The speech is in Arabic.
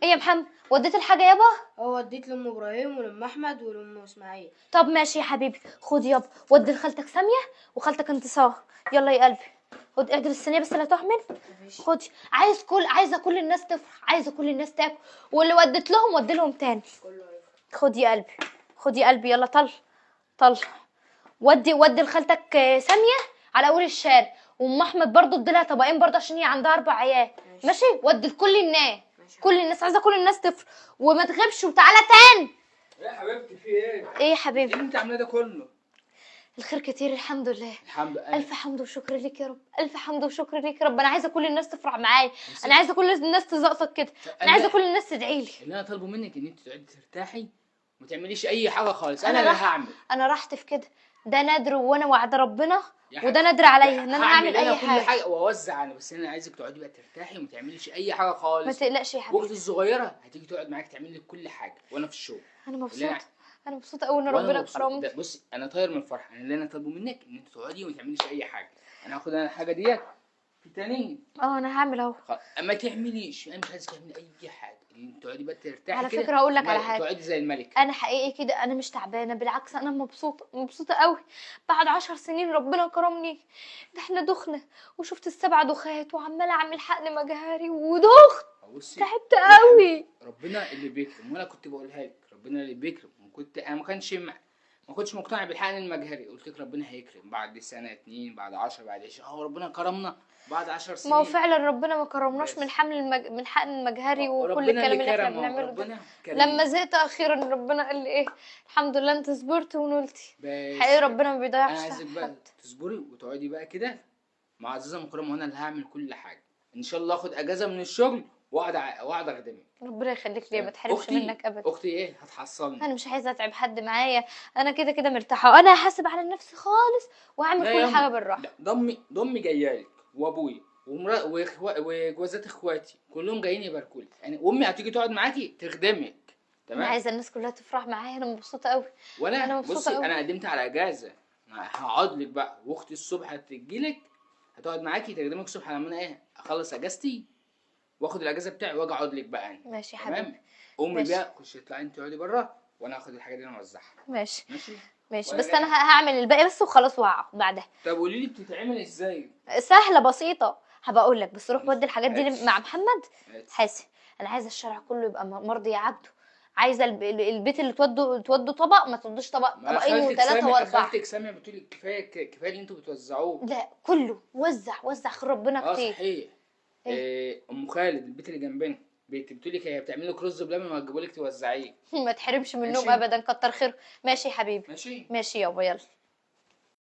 ايه يا محمد، وديت الحاجه يابا؟ وديت لام ابراهيم ولام احمد ولام اسماعيل. طب ماشي يا حبيبي، خد يابا ودي لخالتك ساميه وخالتك انتصار. يلا يا قلبي، خد اعدل الصينيه بس لا تحمل. مفيش. خدي، عايزه كل الناس تفرح، عايزه كل الناس تاكل، واللي وديت لهم ودي لهم تاني. كله هيفرح. خد يا قلبي، خد يا قلبي، يلا طل طل. ودي لخالتك ساميه على اول الشارع، وام احمد برضو ادي لها طبقين برضو عشان هي عندها 4 عيال. ماشي، ودي لكل الناس. ماشي. كل الناس، عايزه كل الناس تفرح وما تغيبش وتعالى تاني. يا حبيبتي في ايه؟ ايه يا حبيبي؟ ايه اللي انت عاملاه ده كله؟ الخير كتير الحمد لله. الحمد لله. الف حمد وشكر ليك يا رب، الف حمد وشكر ليك يا رب. انا عايزه كل الناس تفرح معايا، انا عايزه كل الناس تزقطك كده، انا عايزه كل الناس تدعي لي. اللي انا طالبه منك ان انت تقعدي ترتاحي وما تعمليش اي حاجه خالص، انا أنا اللي راح- هعمل. انا رحت في كده، ده نادر وانا وعد ربنا، يا وده حبيبي، نادر عليا ان انا هعمل هعمل انا اي كل حاجه. حاجه واوزع انا، بس انا عايزك تقعدي بقى ترتاحي وما تعمليش اي حاجه ما خالص. تقلقش يا واختي حبيبي، الصغيره هتيجي تقعد معاك تعمل لك كل حاجه وانا في الشغل. انا اللي مبسوطه، انا مبسوطه قوي ان وانا ربنا مبسوط كرمني. ده. بصي انا طاير من الفرحه، انا اللي انا طالبه منك ان انت تقعدي وما تعمليش اي حاجه. انا هاخد انا الحاجه ديت في تاني. انا هعمل اهو. ما تعمليش، انا مش عايزك تعملي اي حاجه، انت تقعدي بقى ترتاحي على كده. فكره هقول لك على حاجه، تقعدي زي الملك. انا حقيقي كده انا مش تعبانه، بالعكس انا مبسوطه مبسوطه قوي. بعد 10 سنين ربنا كرمني، ده احنا دخنا وشفت السبع دخات وعماله اعمل حقن مجهري ودخت، بصي تعبت قوي. ربنا اللي بيكرم، وانا كنت بقولها لك ربنا اللي بيكرم، وكنت انا ما كنتش مقتنع بالحقن المجهري. قلت لك ربنا هيكرم بعد سنه 2 بعد 10 بعد 20، ربنا كرمنا بعد 10 سنين. ما هو فعلا ربنا ما كرمناش بس. من من حقن المجهري وكل ربنا الكلام اللي اللي احنا كرم، بنعمله ده. ربنا كريم. لما زهقت اخيرا ربنا قال لي ايه، الحمد لله انت صبرت ونلتي. بس حقيقي ربنا ما انا بيضيعش عايزك بقى حد. تصبري وتقعدي بقى كده معززه مكرمه، وانا اللي هعمل كل حاجه. ان شاء الله اخد اجازه من الشغل واقعد اخدمك. ربنا يخليك ليا، ما تحرمش اختي منك ابدا. اختي ايه هتحصلني. انا مش عايزه اتعب حد معايا، انا كده كده مرتاحه وانا هحاسب على نفسي خالص واعمل لا كل يا حاجه أم، بالراحه. ضمي جايالك وابوي وجوازات اخواتي كلهم جايين يباركولي، يعني امي هتيجي تقعد معاكي تخدمك. انا تمام. عايزه الناس كلها تفرح معايا، انا مبسوطه قوي. وانا انا مبسوطه بصي قوي. انا قدمت على اجازه، هقعد لك بقى، واختي الصبح هتجيلك هتقعد معاكي تخدمك الصبح لما انا اخلص اجازتي واخد الاجازه بتاعي واجي اقعد لك بقى انا. ماشي يا تمام. حبيبي. امي ماشي. بقى خش اطلعي انت اقعدي بره، وانا هاخد الحاجات دي انا اوزعها. ماشي. ماشي. ماشي، ولا بس انا جاي. هعمل الباقي بس وخلاص وهقعد بعدها. طب قولي لي بتتعمل ازاي؟ سهله بسيطه، هبقى اقول لك، بس روح ودي الحاجات دي ماشي. مع محمد ماشي. حاسب. انا عايزه الشارع كله يبقى مرضي يعدوا، عايزه البيت اللي تودوا طبق ما تودوش ما طبقين خالتك وثلاثه سامع، واربعه. خالتك سامع بتقولي كفايه اللي انتوا بتوزعوه. لا كله وزع خير ربنا كتير. صحيح. ايه؟ ام خالد البيت اللي جنبنا بتقولي هي بتعمل لك رز بلبن وهتجيبوا لك توزعيه. ما تحرمش منهم ماشي. ابدا، كتر خير. ماشي يا حبيبي. ماشي. ماشي يابا، يلا.